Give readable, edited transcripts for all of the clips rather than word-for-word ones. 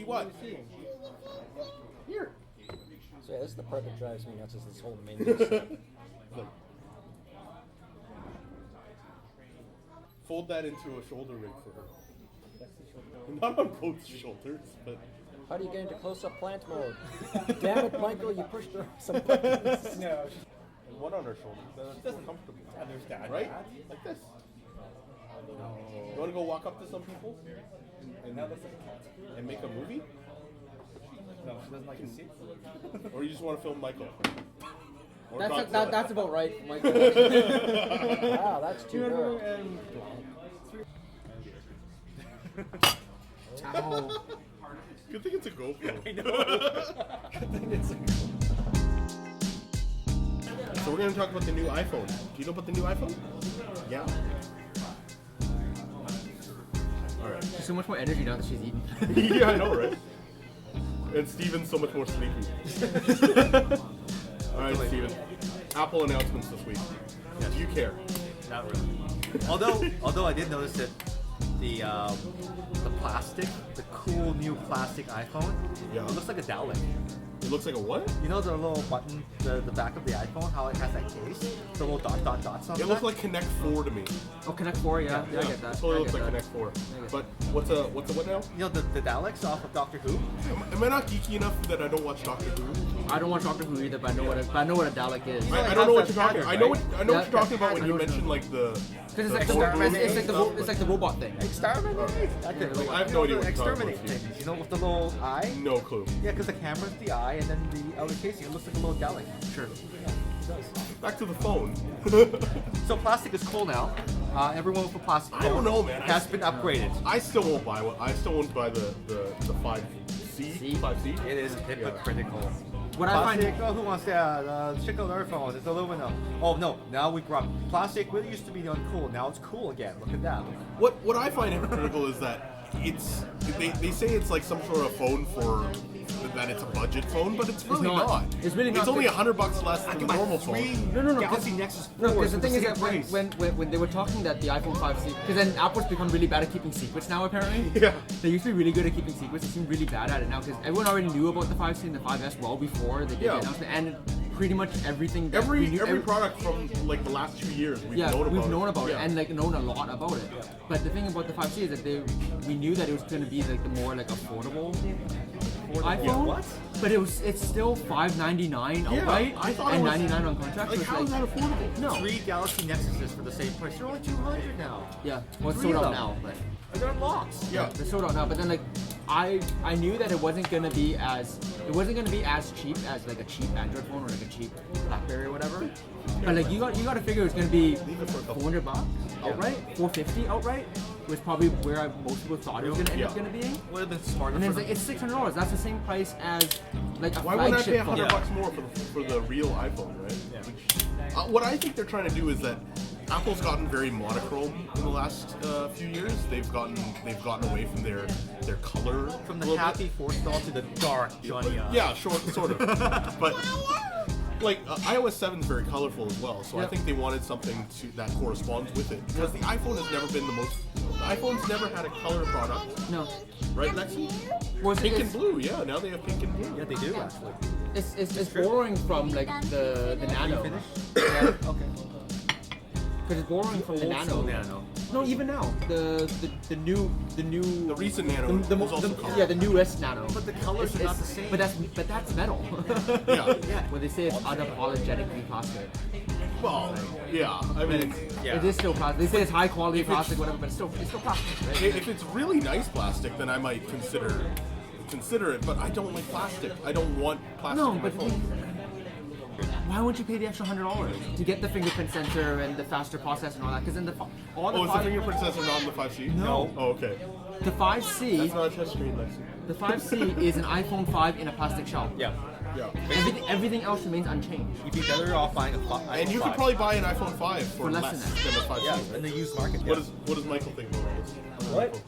what? Here. So yeah, this is the part that drives me nuts, is this whole menu stuff. Fold that into a shoulder rig for her. Not on both shoulders, but... How do you get into close-up plant mode? Damn it, Michael, you pushed some buttons. No. And one on her shoulder. That's more comfortable. Understand. Right? Like this. No. You want to go walk up to some people? And now that's like a cat. And make a movie? No, she doesn't like to see. Or you just want to film Michael? Or That's about right, Michael. Wow, that's too good. Ow. Good thing it's a GoPro. I know. Good thing it's a So we're going to talk about the new iPhone. Do you know about the new iPhone? Yeah. All right. She's so much more energy now that she's eaten. Yeah, I know, right? And Steven's so much more sleepy. All right, Steven. Apple announcements this week. Do you care? Not really. Although I did notice that the plastic, the cool new plastic iPhone, Yeah. it looks like a dowel. It looks like a what? You know the little button, the back of the iPhone, how it has that case, the little dots on It looks like Connect 4 to me. Oh, Connect 4, yeah. I get that. It totally I looks get like that. Connect 4. get But what's a what now? You know the Daleks off of Doctor Who? Am I not geeky enough that I don't watch Doctor Who? I don't watch Doctor Who either, but I know what a Dalek is. I don't know what you're talking. I know what Yeah, you're talking about when I you know what mentioned like the. Because it's like the robot thing. Exterminate! That's it. I have no idea what you're talking Exterminate about, things. You know, with the little eye? No clue. Yeah, because the camera's the eye, and then the outer casing, it looks like a little Dalek. Sure. Back to the phone. So plastic is cool now. Everyone with a plastic I don't know, man. has been upgraded. I still won't buy one. I still won't buy the 5C. 5C. It is hypocritical. What I find Plastic, oh, who wants that? Check out our phone. It's aluminum. Oh no, now we brought plastic. Really used to be uncool. Now it's cool again. Look at that. What I find hypocritical is that they say it's like some sort of phone for that it's a budget phone, but it's really not. It's really not. It's only $100 less than the normal phone. No. Galaxy Nexus 4. No, because the thing is same that price. when they were talking that the iPhone 5C, because then Apple's become really bad at keeping secrets now apparently. Yeah. They used to be really good at keeping secrets. They seem really bad at it now because everyone already knew about the 5C and the 5S well before they did the announcement, and pretty much everything. That we knew, Every product from like the last 2 years we've known about it. And like known a lot about it. Yeah. But the thing about the 5C is that we knew that it was going to be like the more like affordable iPhone. Yeah. What? But it's still $599 outright I thought and it was- $99 on contract. Like so how is that affordable? No. 3 Galaxy Nexuses for the same price. They're only $200 now. Yeah, well, it's Three sold of out them. now. But And they're locked. Yeah. they're sold out now. But then like I knew that it wasn't gonna be as cheap as like a cheap Android phone or like a cheap BlackBerry or whatever. But like you got to figure it's gonna be $400 outright, $450 outright was probably where most people thought it was gonna end up gonna be. Would have been smarter. And then for it's like it's $600. That's the same price as like a Why wouldn't I pay flagship phone. $100 more for the real iPhone, right? Yeah. What I think they're trying to do is that Apple's gotten very monochrome in the last few years. They've gotten away from their color From a the little happy bit. forestall to the dark Johnny. Yeah, sort of. But like iOS 7 is very colorful as well, so I Yep. think they wanted something that corresponds with it because the iPhone has never been the iPhone's never had a color product, No. right, Lexi? Well, Pink and it's, blue, yeah. Now they have pink and blue. Yeah, they do actually. it's borrowing from like the Nano. Finish? Yeah. Okay. Because it's borrowing from the Nano. Nano. No, even now the new The recent Nano the was also color. yeah, the newest Nano. But the colors are not the same. But that's metal. Yeah. Yeah. When they say it's unapologetically plastic, Well, yeah. I mean, Yeah. it is still plastic. They say it's high quality plastic, whatever, but it's still plastic. Right? if it's really nice plastic, then I might consider it. But I don't like plastic. I don't want plastic No, in my but phone. why won't you pay the extra $100 to get the fingerprint sensor and the faster process and all that? Because then all the Oh, is the fingerprint sensor not on the 5C? No. Oh, okay. the 5C That's not a touchscreen, Lexi. the 5C is an iPhone 5 in a plastic shell. Yeah. Yeah. Everything else remains unchanged. You'd be better off buying a And you could probably buy an iPhone 5 for less less than than a 5C. yeah in the used market. What does Michael think about all this? What?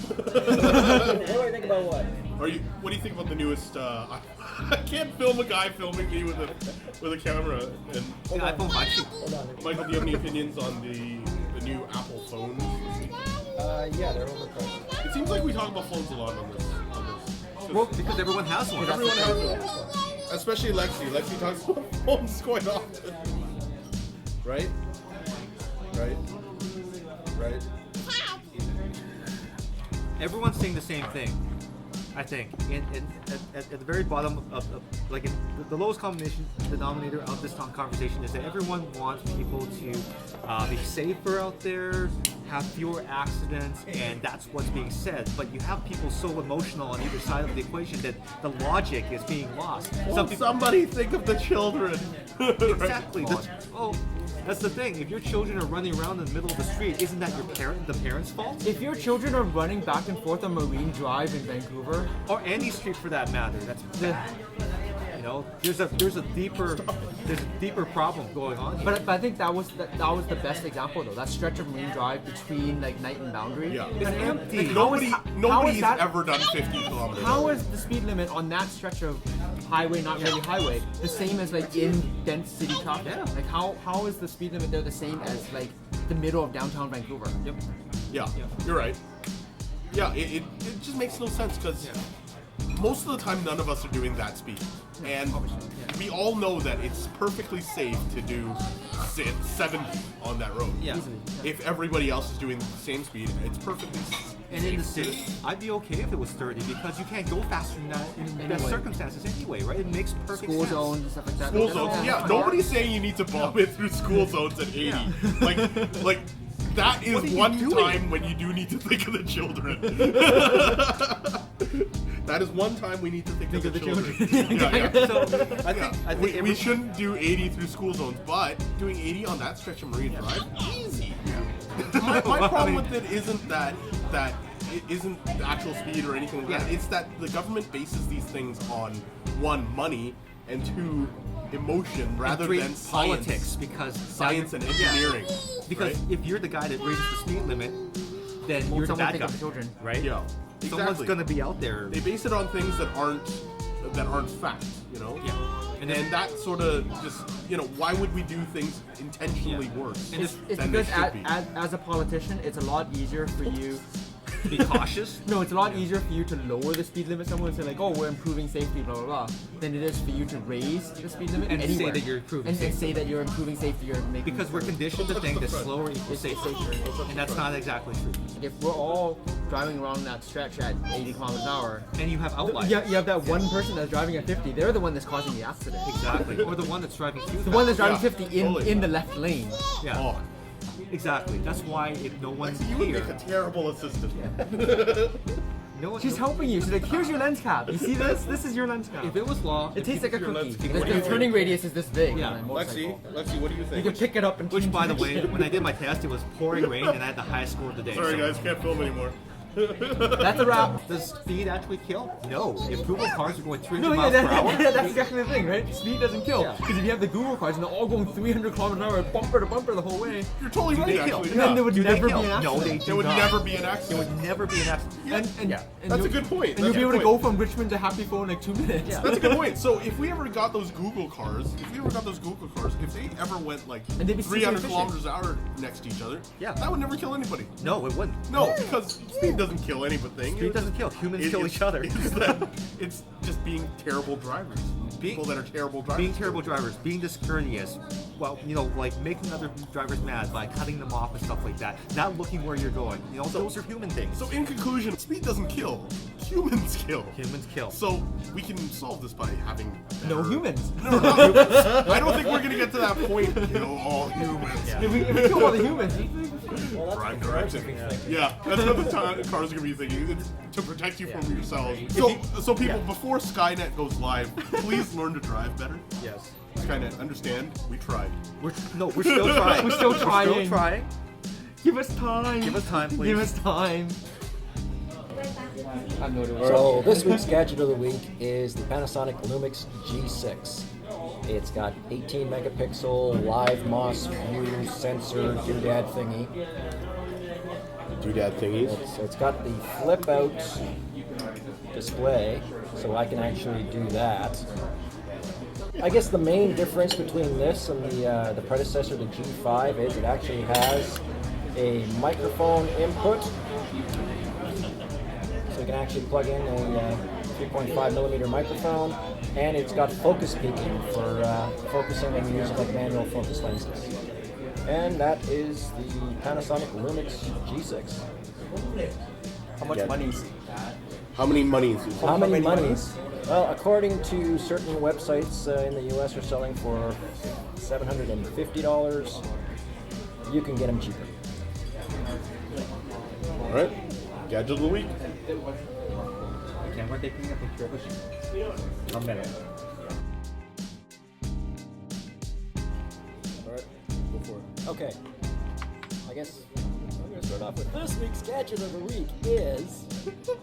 What do I think about what? What do you think about the newest? I can't film a guy filming me with a camera. And The iPhone 5C. Hold on. Michael, do you have any opinions on the new Apple phones? Yeah, they're overpriced. It seems like we talk about phones a lot on this Well, because everyone has one. Everyone has one. Especially Lexi. Lexi talks about phones quite often. Right? Right? Right? Everyone's saying the same thing, I think. At the very bottom of like the lowest combination denominator of this conversation is that everyone wants people to be safer out there, have fewer accidents, and that's what's being said. But you have people so emotional on either side of the equation that the logic is being lost. Somebody think of the children. Exactly. That's the thing. If your children are running around in the middle of the street, isn't that the parents' fault? If your children are running back and forth on Marine Drive in Vancouver, Or any street for that matter, that's bad. You know, there's a deeper problem going on here. but I think that was the best example though. That stretch of Marine Drive between like Knight and Boundary. Yeah. It's empty. Nobody's that- ever done 50 kilometers. How is the speed limit on that stretch of highway, not really highway, the same as like in dense city traffic? Yeah. Like how is the speed limit there the same as like the middle of downtown Vancouver? Yep. Yeah, you're right. Yeah, it just makes no sense because most of the time none of us are doing that speed. And we all know that it's perfectly safe to do 70 on that road. Yeah. If everybody else is doing the same speed, it's perfectly And in the city, I'd be okay if it was 30 because you can't go faster than that in best circumstances anyway, right? It makes perfect School sense. zones and stuff like that. School zones, yeah. Nobody's saying you need to bomb it through school zones at 80. Yeah. Like that is What are you one doing? time when you do need to think of the children. That is one time we need to think of the children. Yeah. So I think We shouldn't do 80 through school zones, but doing 80 on that stretch of Marine Drive, easy. My problem with it isn't that it isn't the actual speed or anything like that. It's that the government bases these things on one, money, and two, emotion rather than politics because science and engineering. Because right? if you're the guy that raises the speed limit, then you're the someone bad think guy, of the children. right? Yeah, Someone's exactly. gonna be out there. They base it on things that aren't fact, you know. Yeah. And then that sort of just, why would we do things intentionally worse And It's than they because should be? as a politician, it's a lot easier for you. Be cautious. No, it's a lot easier for you to lower the speed limit somewhere and say like, oh, we're improving safety, blah blah blah, than it is for you to raise the speed limit And say anywhere. that you're improving and safety. say that you're improving safety. You're making Because we're conditioned to think that slower equals it's safer, safer. and that's not exactly true. If we're all driving around that stretch at 80 kilometers an hour, And you have outliers. you have that one person that's driving at 50. They're the one that's causing the accident. Exactly. Or the one that's driving too The one that's driving Yeah, 50 totally. in the left lane. Yeah. Oh, Exactly. That's why if no one's you would here, make a terrible assistant. no one. She's helping you. She's like, here's your lens cap. You see this? This is your lens cap. If it was law, It tastes like a your cookie. lens- Because what do the you turning think? radius is this big. Yeah. on a motorcycle. Lexi, what do you You think? can pick it up and which by the way, when I did my test, it was pouring rain and I had the highest score of the day. Sorry So- guys, can't film anymore. That's a wrap. Does speed actually kill? No. If Google cars are going 300 No, yeah, miles per hour, that's exactly the thing, right? Speed doesn't kill. Yeah. Because if you have the Google cars and they're all going 300 kilometers an hour, bumper to bumper the whole way, You're totally Do right, they kill? actually. and then there would Do they never be kill? an accident. No, they There would not. never be an There accident. would never be an accident. And Yeah. and That's a you'll- good point. And you'll That's be a able good to go point. from Richmond to Happy Phone in like 2 minutes. Yeah. That's a good point. So if we ever got those Google cars, if they ever went like And they'd be super 300 efficient. kilometers an hour next to each other, Yeah. that would never kill anybody. No, it wouldn't. No, because speed doesn't kill anything. Speed doesn't kill. Humans kill each other. It's just being terrible drivers. People that are terrible drivers. Being terrible drivers, being discourteous, well, like making other drivers mad by cutting them off and stuff like that, not looking where you're going. Those are human things. So in conclusion, speed doesn't kill. Humans kill. Humans kill. So we can solve this by having No better- humans. No, not humans. I don't think we're gonna get to that point. Kill all humans. If we kill all the humans, Drive direction. Yeah, that's what the cars are gonna be thinking. It's to protect you from yourselves. So people, before Skynet goes live, please learn to drive better. Yes. Skynet, understand? We tried. We're still trying. We're still trying. Still trying. give us time. Give us time, please. Give us time. I'm no doing So this week's gadget of the week is the Panasonic Lumix G6. It's got 18 megapixel live MOS view sensor doodad thingy. Doodad thingies. It's got the flip out display, so I can actually do that. I guess the main difference between this and the predecessor, the G5, is it actually has a microphone input. So you can actually plug in a 3.5 millimeter microphone, and it's got focus peaking for focusing when you use like manual focus lenses. And that is the Panasonic Lumix G6. How much money is that? How many monies? Is How many monies? Well, according to certain websites in the US are selling for $750. You can get them cheaper. All right, gadget of the week. Okay, we're taking a picture of a sheep. A minute. All right, go for it. Okay, I guess I'm going to start off with this week's gadget of the week is the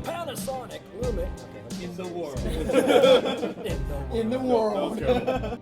Panasonic Lumix. Okay, In the world. in the world.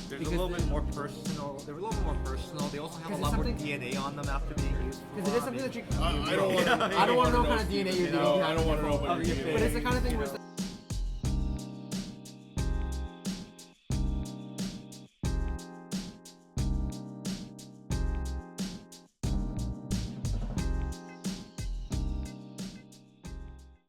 There's a little bit more personal. They're a little bit more personal. They also have a lot more DNA on them after being used. Because it is something that you. I don't want to. I don't want to know what kind of DNA you're doing. No, I don't want to know what you're doing. But it's the kind of thing where it's like,